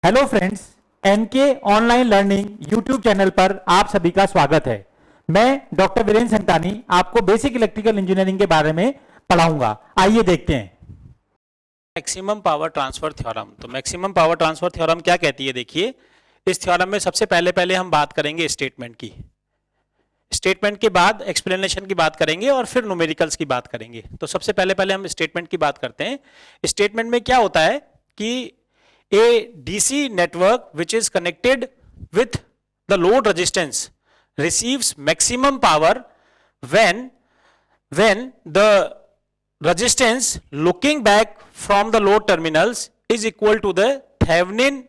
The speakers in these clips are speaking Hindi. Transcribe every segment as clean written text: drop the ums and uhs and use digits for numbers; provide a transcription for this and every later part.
Hello friends, NK online learning YouTube channel पर आप सभी का स्वागत है। मैं डॉक्टर वीरेंद्र संतानी आपको बेसिक इलेक्ट्रिकल इंजीनियरिंग के बारे में पढ़ाऊंगा। आइए देखते हैं मैक्सिमम पावर ट्रांसफर थ्योरम। तो मैक्सिमम पावर ट्रांसफर थ्योरम क्या कहती है? देखिए, इस थ्योरम में सबसे पहले हम बात करेंगे स्टेटमेंट की। स्टेटमेंट के बाद एक्सप्लेनेशन की बात करेंगे और फिर न्यूमेरिकल्स की बात करेंगे। तो सबसे पहले हम स्टेटमेंट की बात करते हैं। स्टेटमेंट में क्या होता है कि a DC network which is connected with the load resistance receives maximum power when the resistance looking back from the load terminals is equal to the Thevenin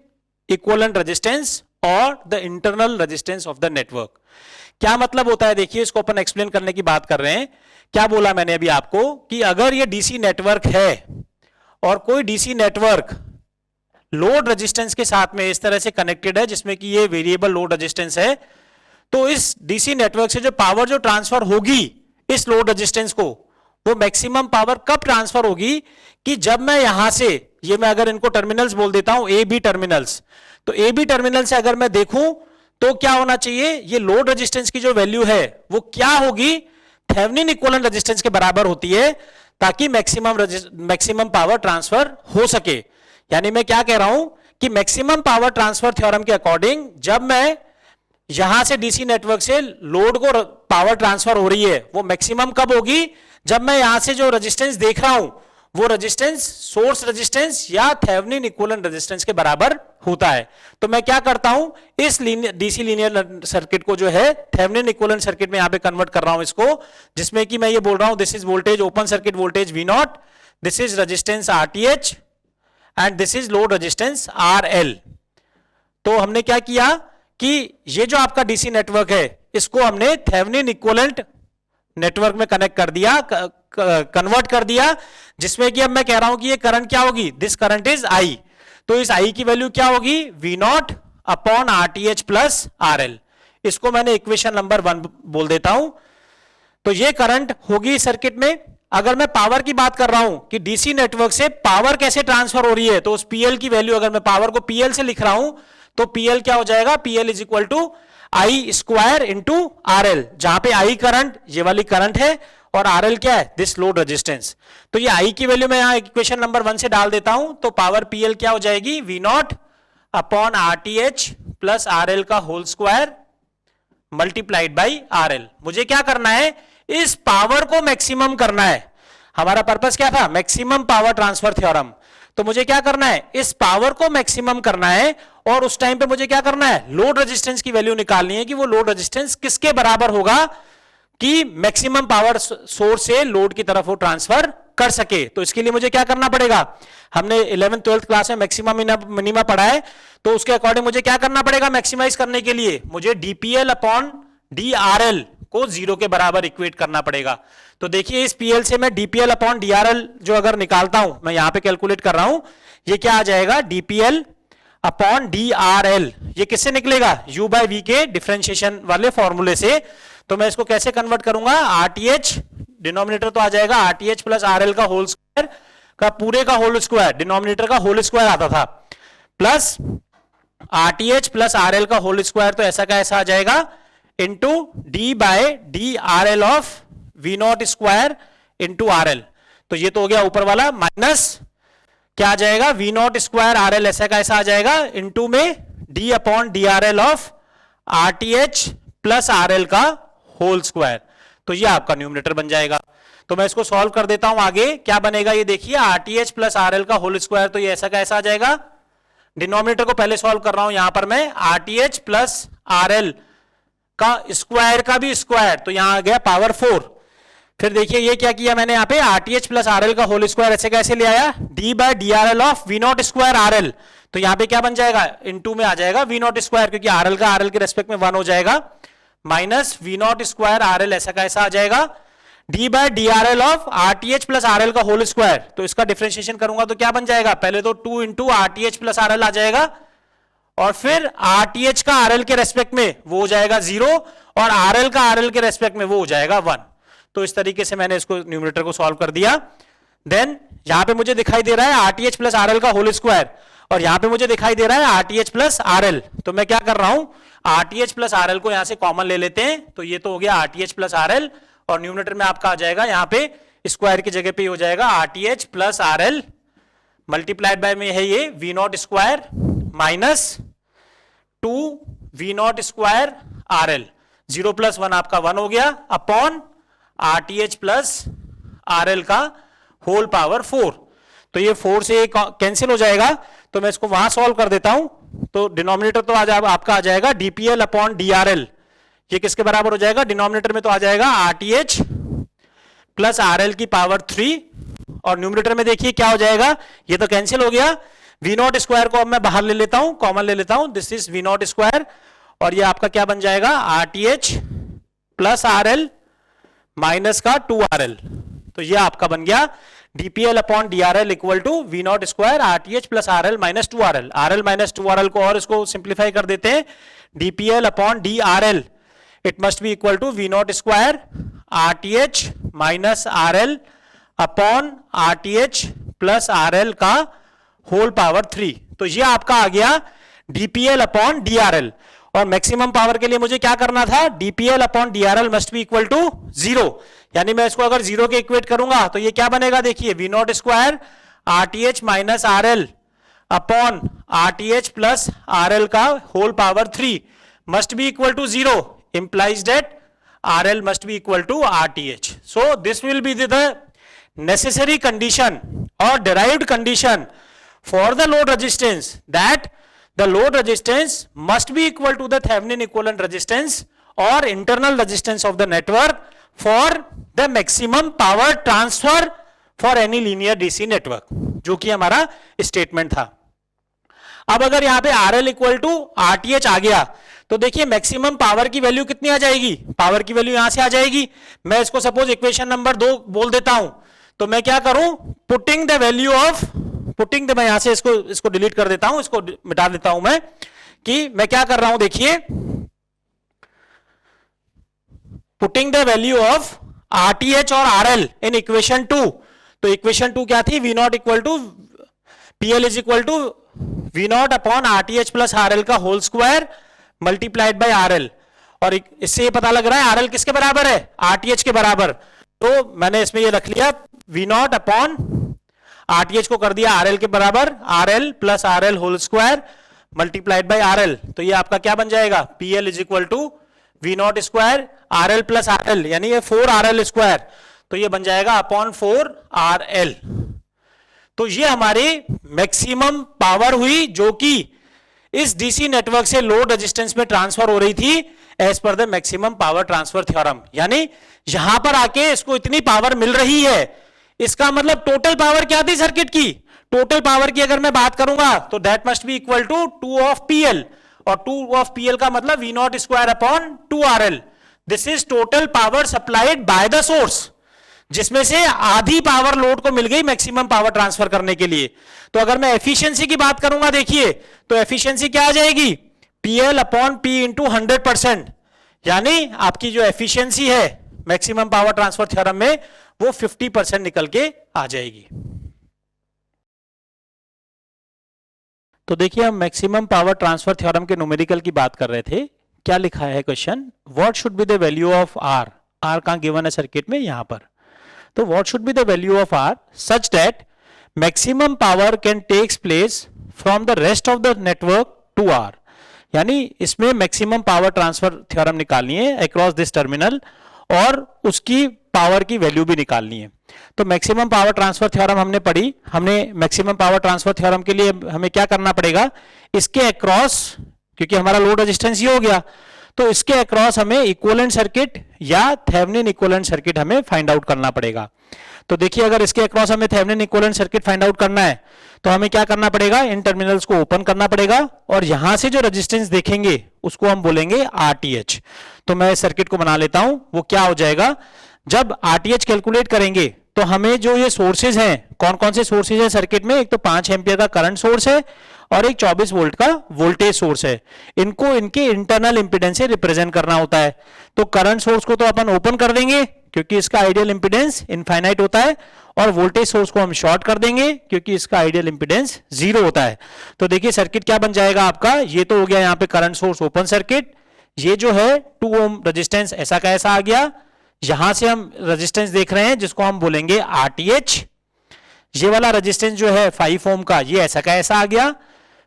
equivalent resistance or the internal resistance of the network। क्या मतलब होता है? देखिए, इसको अपन एक्सप्लेन करने की बात कर रहे हैं। क्या बोला मैंने अभी आपको कि अगर ये डीसी नेटवर्क है और कोई डीसी नेटवर्क लोड रेजिस्टेंस के साथ में इस तरह से कनेक्टेड है जिसमें कि ये वेरिएबल लोड रेजिस्टेंस है, तो इस डीसी नेटवर्क से जो पावर जो ट्रांसफर होगी इस लोड रेजिस्टेंस को, वो मैक्सिमम पावर कब ट्रांसफर होगी कि जब मैं यहां से, ये मैं अगर इनको टर्मिनल्स बोल देता हूं ए बी टर्मिनल्स, तो ए बी टर्मिनल से अगर मैं देखूं तो क्या होना चाहिए, ये लोड रेजिस्टेंस की जो वैल्यू है वो क्या होगी, थेवेनिन इक्विवेलेंट रेजिस्टेंस के बराबर होती है, ताकि मैक्सिमम पावर ट्रांसफर हो सके। यानी मैं क्या कह रहा हूं कि मैक्सिमम पावर ट्रांसफर थ्योरम के अकॉर्डिंग जब मैं यहां से डीसी नेटवर्क से लोड को पावर ट्रांसफर हो रही है, वो मैक्सिमम कब होगी, जब मैं यहां से जो रेजिस्टेंस देख रहा हूं वो रेजिस्टेंस सोर्स रेजिस्टेंस या थेवेनिन इक्विवेलेंट रेजिस्टेंस के बराबर होता है। तो मैं क्या करता हूं, इस डीसी लीनियर सर्किट को जो है थेवेनिन इक्विवेलेंट सर्किट में यहां पे कन्वर्ट कर रहा हूं इसको, जिसमें कि मैं ये बोल रहा हूं this is voltage, open circuit voltage V0, this is resistance RTH and this is load resistance RL। तो हमने क्या किया कि ये जो आपका डीसी नेटवर्क है इसको हमने थेवेनिन इक्विवेलेंट नेटवर्क में कनेक्ट कर दिया, कन्वर्ट कर दिया, जिसमें कि अब मैं कह रहा हूं कि ये करंट क्या होगी, दिस करंट इज I। तो इस I की वैल्यू क्या होगी, V0 upon RTH plus RL। इसको मैंने इक्वेशन नंबर 1 बोल देता हूं। तो ये करंट होगी सर्किट में। अगर मैं पावर की बात कर रहा हूं कि डीसी नेटवर्क से पावर कैसे ट्रांसफर हो रही है, तो उस पीएल की वैल्यू, अगर मैं पावर को पीएल से लिख रहा हूं तो पीएल क्या हो जाएगा, PL is equal to I square into RL, जहां पे I करंट, ये वाली करंट है, और RL क्या है, दिस लोड रेजिस्टेंस। तो ये I की वैल्यू मैं यहां इक्वेशन नंबर 1 से डाल देता हूं, तो पावर पीएल क्या हो जाएगी, V0 upon RTH plus RL का whole square multiplied by RL। मुझे क्या करना है, इस पावर को मैक्सिमम करना है। हमारा पर्पस क्या था, मैक्सिमम पावर ट्रांसफर थ्योरम। तो मुझे क्या करना है, इस पावर को मैक्सिमम करना है, और उस टाइम पे मुझे क्या करना है, लोड रेजिस्टेंस की वैल्यू निकालनी है कि वो लोड रेजिस्टेंस किसके बराबर होगा कि मैक्सिमम पावर सोर्स से लोड की तरफ वो ट्रांसफर कर सके। तो इसके लिए मुझे क्या करना पड़ेगा, हमने 11th 12th क्लास में मैक्सिमम मिनिमा पढ़ा है, तो उसके अकॉर्डिंग मुझे क्या करना पड़ेगा, मैक्सिमाइज करने के लिए मुझे DPL अपॉन DRL को 0 के बराबर इक्वेट करना पड़ेगा। तो देखिए, इस PL से मैं DPL अपॉन DRL जो अगर निकालता हूं, मैं यहां पे कैलकुलेट कर रहा हूं, ये क्या आ जाएगा, DPL अपॉन DRL। ये किससे निकलेगा, U बाय V के डिफरेंशिएशन वाले फॉर्मूले से। तो मैं इसको कैसे कन्वर्ट करूंगा, RTH डिनोमिनेटर तो आ जाएगा RTH प्लस RL का होल स्क्वायर का पूरे का होल स्क्वायर, डिनोमिनेटर का होल स्क्वायर आता था, प्लस RTH प्लस RL का होल स्क्वायर, तो ऐसा का ऐसा आ जाएगा, into D by DRL of V0 square into RL। तो ये तो हो गया ऊपर वाला, माइनस क्या आ जाएगा, V0 स्क्वायर RL ऐसा का ऐसा आ जाएगा, इंटू में D upon DRL of RTH plus RL का होल स्क्वायर। तो ये आपका न्यूमरेटर बन जाएगा। तो मैं इसको सॉल्व कर देता हूं, आगे क्या बनेगा ये देखिए, RTH प्लस RL का होल स्क्वायर, तो ये ऐसा का ऐसा आ जाएगा। डिनोमिनेटर को पहले सॉल्व कर रहा हूं यहां पर मैं, RTH प्लस RL का स्क्वायर का भी स्क्वायर, तो यहां आ गया पावर 4। फिर देखिए ये क्या किया मैंने यहां पे, RTH प्लस RL का होल स्क्वायर ऐसे कैसे ले आया, D by DRL of V0 square RL। तो यहां पे क्या बन जाएगा, इनटू में आ जाएगा V0 स्क्वायर, क्योंकि RL का RL के रेस्पेक्ट में 1 हो जाएगा, माइनस V0 स्क्वायर RL ऐसा का ऐसा आ जाएगा, D by DRL of RTH plus RL का होल स्क्वायर। तो इसका डिफरेंशिएशन करूंगा तो क्या बन जाएगा, पहले तो 2 इंटू RTH प्लस RL आ जाएगा, और फिर RTH का RL के रेस्पेक्ट में वो हो जाएगा 0, और RL का RL के रेस्पेक्ट में वो हो जाएगा 1। तो इस तरीके से मैंने इसको न्यूमरेटर को सॉल्व कर दिया। देन यहां पे मुझे दिखाई दे रहा है आरटीएच प्लस आरएल का होल स्क्वायर, और यहां पे मुझे दिखाई दे रहा है आरटीएच प्लस आरएल। तो मैं क्या कर रहा हूं, आरटीएच प्लस आरएल को यहां से कॉमन ले लेते हैं, तो ये तो हो गया आरटीएच प्लस आरएल, और न्यूमरेटर में आपका आ जाएगा यहां पे स्क्वायर की जगह पे हो जाएगा RTH plus RL multiplied by में है ये V naught square minus 2 V naught square RL, 0 plus 1 आपका 1 हो गया, अपॉन आरटीएच प्लस आरएल का होल पावर 4। तो ये 4 से कैंसिल हो जाएगा, तो मैं इसको वहां सॉल्व कर देता हूं, तो डिनोमिनेटर तो आपका आ जाएगा डीपीएल अपॉन डीआरएल, ये किसके बराबर हो जाएगा, डिनोमिनेटर में तो आ जाएगा आरटीएच प्लस आरएल की पावर 3, और न्यूमरेटर में देखिए क्या हो जाएगा, ये तो कैंसिल हो गया, वी नॉट स्क्वायर को अब मैं बाहर ले लेता हूं, कॉमन ले लेता हूं, this is V naught square, और ये आपका क्या बन जाएगा आरटीएच प्लस आरएल माइनस का 2RL, तो ये आपका बन गया DPL upon DRL equal to V naught square RTH plus RL minus 2RL, RL minus 2RL को और इसको सिंप्लीफाई कर देते हैं, DPL upon DRL it must be equal to V naught square RTH minus RL upon RTH plus RL का होल पावर 3। तो ये आपका आ गया डीपीएल अपॉन डीआरएल, और मैक्सिमम पावर के लिए मुझे क्या करना था, DPL upon DRL must be equal to 0, यानी मैं इसको अगर 0 के इक्वेट करूंगा तो ये क्या बनेगा, देखिए V naught square RTH minus RL upon RTH plus RL का whole power 3 must be equal to 0, implies that RL must be equal to RTH. So this will be the necessary condition or derived condition for the load resistance, that the load resistance must be equal to the Thevenin equivalent resistance or internal resistance of the network for the maximum power transfer for any linear DC network, जो कि हमारा स्टेटमेंट था। अब अगर यहां पे RL इक्वल टू RTH आ गया तो देखिए मैक्सिमम पावर की वैल्यू कितनी आ जाएगी, पावर की वैल्यू यहां से आ जाएगी, मैं इसको सपोज इक्वेशन नंबर 2 बोल देता हूं, तो मैं क्या करूं, पुटिंग द वैल्यू ऑफ मैं यहां से इसको डिलीट कर देता हूं, इसको मिटा देता हूं मैं, कि मैं क्या कर रहा हूं, देखिए putting the value of RTH और RL इन इक्वेशन 2, तो इक्वेशन 2 क्या थी, V naught equal to PL is equal to V naught upon RTH plus RL का whole square multiplied by RL, और इससे ये पता लग रहा है RL किसके बराबर है, RTH के बराबर, तो मैंने इसमें ये रख लिया वी नॉट अपॉन RTH को कर दिया RL के बराबर, RL plus RL whole square multiplied by RL, तो ये आपका क्या बन जाएगा, PL is equal to V naught square RL plus RL, यानी ये 4RL स्क्वायर, तो ये बन जाएगा अपॉन 4RL। तो ये हमारी मैक्सिमम पावर हुई जो कि इस डीसी नेटवर्क से लोड रेजिस्टेंस में ट्रांसफर हो रही थी एज पर the maximum power transfer theorem, यानी यहां पर आके इसको इतनी पावर मिल रही है, इसका मतलब टोटल पावर क्या थी सर्किट की, टोटल पावर की अगर मैं बात करूंगा तो that must be equal to 2 of PL, और 2 ऑफ PL का मतलब V naught square upon 2RL, this is total power supplied by the source, जिसमें से आधी पावर लोड को मिल गई मैक्सिमम पावर ट्रांसफर करने के लिए। तो अगर मैं एफिशिएंसी की बात करूंगा, देखिए तो एफिशिएंसी क्या आ जाएगी, PL अपॉन P इंटू 100%, यानी आपकी जो एफिशिएंसी है मैक्सिमम पावर ट्रांसफर थ्योरम में वो 50% निकल के आ जाएगी। तो देखिए हम मैक्सिमम पावर ट्रांसफर थ्योरम के न्यूमेरिकल की बात कर रहे थे, क्या लिखा है question, what should be the value of R, R कहां गिवन है सर्किट में, यहां पर, तो what should be the value of R such that maximum power can takes place from the rest of the network to R, यानी इसमें मैक्सिमम पावर ट्रांसफर थ्योरम निकालनी है अक्रॉस दिस टर्मिनल, और उसकी पावर की वैल्यू भी निकालनी है। तो मैक्सिमम पावर ट्रांसफर थ्योरम हमने पढ़ी, हमने मैक्सिमम पावर ट्रांसफर थ्योरम के लिए हमें क्या करना पड़ेगा, इसके अक्रॉस, क्योंकि हमारा लोड रेजिस्टेंस ये हो गया, तो इसके अक्रॉस हमें इक्विवेलेंट सर्किट या थेवेनिन इक्विवेलेंट सर्किट हमें फाइंड आउट करना पड़ेगा। तो देखिए अगर इसके अक्रॉस हमें Thevenin equivalent circuit find out करना है तो हमें क्या करना पड़ेगा, इन टर्मिनल्स को ओपन करना पड़ेगा, और यहां से जो रेजिस्टेंस देखेंगे उसको हम बोलेंगे RTH। तो मैं सर्किट को बना लेता हूं, वो क्या हो जाएगा, जब RTH कैलकुलेट करेंगे तो हमें जो ये सोर्सेज हैं, कौन कौन से सोर्सेज हैं सर्किट में, एक तो 5 एम्पियर का करंट सोर्स है और एक 24 वोल्ट का वोल्टेज सोर्स है, इनको इनके इंटरनल इंपेडेंस से रिप्रेजेंट करना होता है। तो करंट सोर्स को तो अपन ओपन कर देंगे क्योंकि इसका आइडियल इंपीडेंस इनफाइनाइट होता है, और वोल्टेज सोर्स को हम शॉर्ट कर देंगे क्योंकि इसका आइडियल इंपीडेंस 0 होता है। तो देखिए सर्किट क्या बन जाएगा आपका, ये तो हो गया यहाँ पे करंट सोर्स ओपन सर्किट, ये जो है 2 ओम रेजिस्टेंस ऐसा का ऐसा आ गया, यहां से हम रेजिस्टेंस देख रहे हैं जिसको हम बोलेंगे RTH, ये वाला रेजिस्टेंस जो है 5 ओम का ये ऐसा का ऐसा आ गया,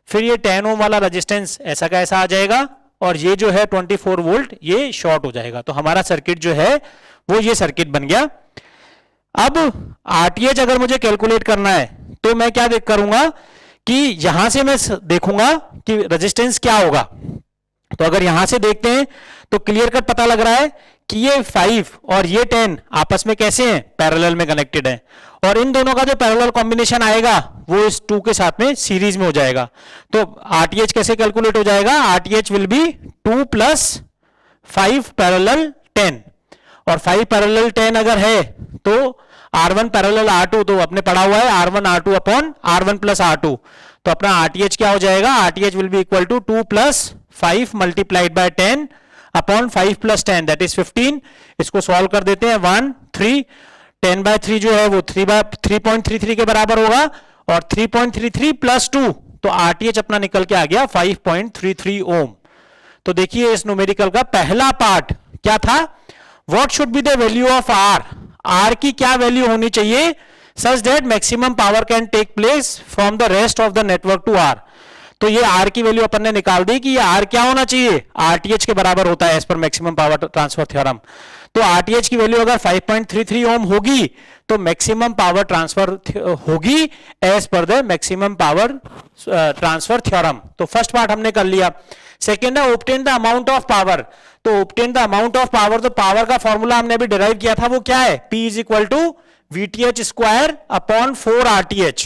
फिर ये 10 ओम वाला रेजिस्टेंस ऐसा का ऐसा आ जाएगा, और ये जो है 24 वोल्ट ये शॉर्ट हो जाएगा। तो हमारा सर्किट जो है वो ये सर्किट बन गया। अब RTH अगर मुझे कैलकुलेट करना है तो मैं क्या करूंगा कि यहां से मैं देखूंगा कि रेजिस्टेंस क्या होगा। तो अगर यहां से देखते हैं तो क्लियर कट पता लग रहा है कि ये 5 और ये 10 आपस में कैसे हैं, पैरेलल में कनेक्टेड हैं, और इन दोनों का जो पैरेलल कॉम्बिनेशन आएगा वो इस 2 के साथ में सीरीज में हो जाएगा। तो RTH कैसे कैलकुलेट हो जाएगा, RTH विल बी 2 + 5 पैरेलल 10, और 5 पैरेलल 10 अगर है तो R1 पैरेलल R2, तो अपने पढ़ा हुआ है R1 R2 upon R1 + R2, तो अपना RTH क्या हो जाएगा, RTH will be equal to 2 + 5 multiplied by 10 upon 5 + 10 that is 15। इसको सॉल्व कर देते हैं, 1 3 10/3 जो है वो 3.33 के बराबर होगा, और 3.33 + 2 तो RTH अपना निकल के आ गया 5.33 ओम। तो देखिए इस न्यूमेरिकल का पहला पार्ट क्या था, what should be the value of R की क्या वैल्यू होनी चाहिए such that maximum power can take place from the rest of the network to R। तो ये R की वैल्यू अपन ने निकाल दी कि ये R क्या होना चाहिए, RTH के बराबर होता है एज पर मैक्सिमम पावर ट्रांसफर थ्योरम। तो RTH की वैल्यू अगर 5.33 ओम होगी तो मैक्सिमम पावर ट्रांसफर होगी एज पर the maximum power transfer theorem. तो फर्स्ट पार्ट हमने कर लिया। सेकेंड है obtain the amount of power. तो obtain the amount of power, तो पावर का फॉर्मूला हमने अभी डिराइव किया था, वो क्या है, P = VTH² अपॉन 4 RTH।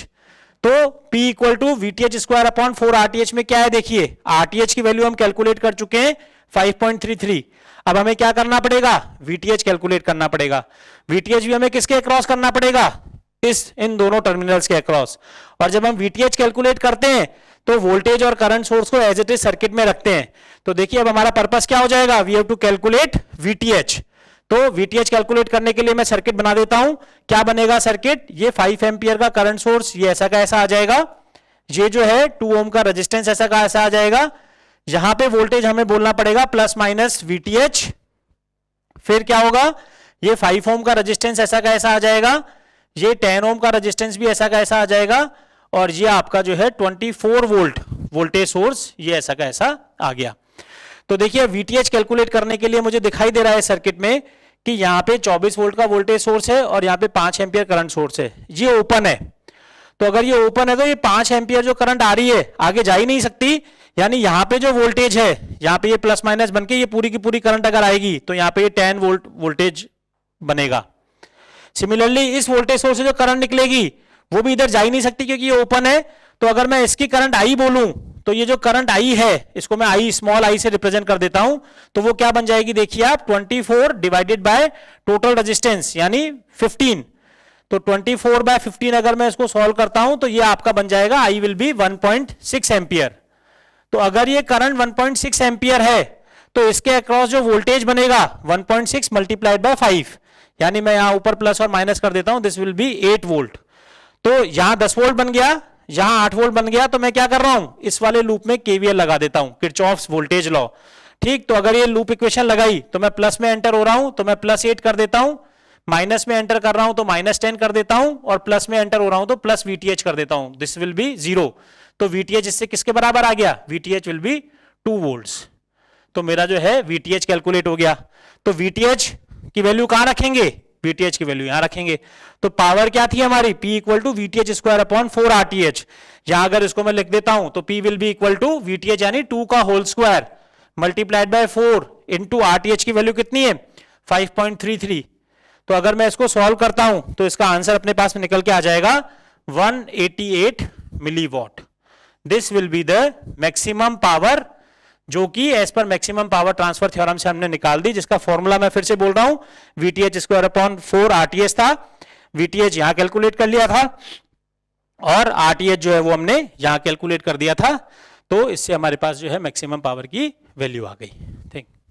तो P = VTH² अपॉन 4 RTH में क्या है, देखिए RTH की वैल्यू हम कैलकुलेट कर चुके हैं 5.33। अब हमें क्या करना पड़ेगा, VTH कैलकुलेट करना पड़ेगा। VTH भी हमें किसके अक्रॉस करना पड़ेगा, इन दोनों टर्मिनल्स के अक्रॉस। और जब हम VTH कैलकुलेट करते हैं तो वोल्टेज और करंट सोर्स को एज इट इज सर्किट में रखते हैं। तो देखिए अब हमारा पर्पस क्या हो जाएगा, we have to calculate VTH। तो VTH कैलकुलेट करने के लिए मैं सर्किट बना देता हूं। क्या बनेगा सर्किट, ये 5 एम्पियर का करंट सोर्स ये ऐसा का ऐसा आ जाएगा, ये जो है 2 ओम का रेजिस्टेंस ऐसा का ऐसा आ जाएगा, यहां पे वोल्टेज हमें बोलना पड़ेगा ± VTH। फिर क्या होगा, ये 5 ओम का रेजिस्टेंस ऐसा का ऐसा आ जाएगा, ये 10 ओम का रेजिस्टेंस भी ऐसा का ऐसा आ जाएगा, और ये आपका जो है 24 वोल्ट वोल्टेज सोर्स ये ऐसा का ऐसा आ गया। तो देखिए VTH कैलकुलेट करने के लिए मुझे दिखाई दे रहा है सर्किट में कि यहाँ पे 24 वोल्ट का वोल्टेज सोर्स है और यहाँ पे 5 एम्पियर करंट सोर्स है, ये ओपन है। तो अगर ये ओपन है तो ये 5 एम्पियर जो करंट आ रही है आगे जा ही नहीं सकती, यानी यहाँ पे जो वोल्टेज है, यहाँ पे ये प्लस माइनस बनके ये पूरी की पूरी करंट अगर आएगी तो यहाँ पे ये 10 वोल्ट वोल्टेज बनेगा। सिमिलरली इस वोल्टेज सोर्स से जो करंट निकलेगी वो भी इधर जा ही नहीं सकती क्योंकि ये ओपन है। तो अगर मैं इसकी करंट आई बोलूं तो ये जो करंट आई है इसको मैं आई स्मॉल आई से रिप्रेजेंट कर देता हूं, तो वो क्या बन जाएगी, देखिए आप 24 डिवाइडेड बाय टोटल रेजिस्टेंस यानी 15। तो 24/15 अगर मैं इसको सॉल्व करता हूं तो ये आपका बन जाएगा आई विल बी 1.6 एम्पियर। तो अगर ये करंट 1.6 एम्पियर है तो इसके अक्रॉस जो वोल्टेज बनेगा 1.6 मल्टीप्लाइड बाय 5, यानी मैं यहां ऊपर प्लस और माइनस कर देता हूं, दिस विल बी 8 वोल्ट। तो यहां 10 वोल्ट बन गया, यहां 8 वोल्ट बन गया, तो मैं क्या कर रहा हूं, इस वाले लूप में KVL लगा देता हूं, किरचॉफ्स वोल्टेज लॉ। ठीक, तो अगर ये लूप इक्वेशन लगाई तो मैं प्लस में एंटर हो रहा हूं तो मैं +8 कर देता हूं, माइनस में एंटर कर रहा हूं तो -10 कर देता हूं, और प्लस में एंटर हो रहा हूं तो प्लस VTH कर देता हूं, दिस विल बी 0। तो VTH इससे किसके बराबर आ गया, VTH विल बी 2 वोल्ट्स। तो मेरा जो है VTH कैलकुलेट हो गया। तो VTH की वैल्यू कहां रखेंगे, VTH की वैल्यू यहां रखेंगे। तो पावर क्या थी हमारी, P = VTH² अपॉन 4 RTH। यहां अगर इसको मैं लिख देता हूं तो P will be equal to VTH यानी 2 का whole square multiplied by 4 into RTH की वैल्यू कितनी है 5.33। तो अगर मैं इसको सॉल्व करता हूं तो इसका आंसर अपने पास में निकल के आ जाएगा 188 milliwatt. This will be the maximum power जो कि एज पर मैक्सिमम पावर ट्रांसफर थ्योरम से हमने निकाल दी, जिसका फॉर्मूला मैं फिर से बोल रहा हूं VTH² अपॉन 4 RTH था। VTH यहां कैलकुलेट कर लिया था और RTH जो है वो हमने यहां कैलकुलेट कर दिया था। तो इससे हमारे पास जो है मैक्सिमम पावर की वैल्यू आ गई। Thank you.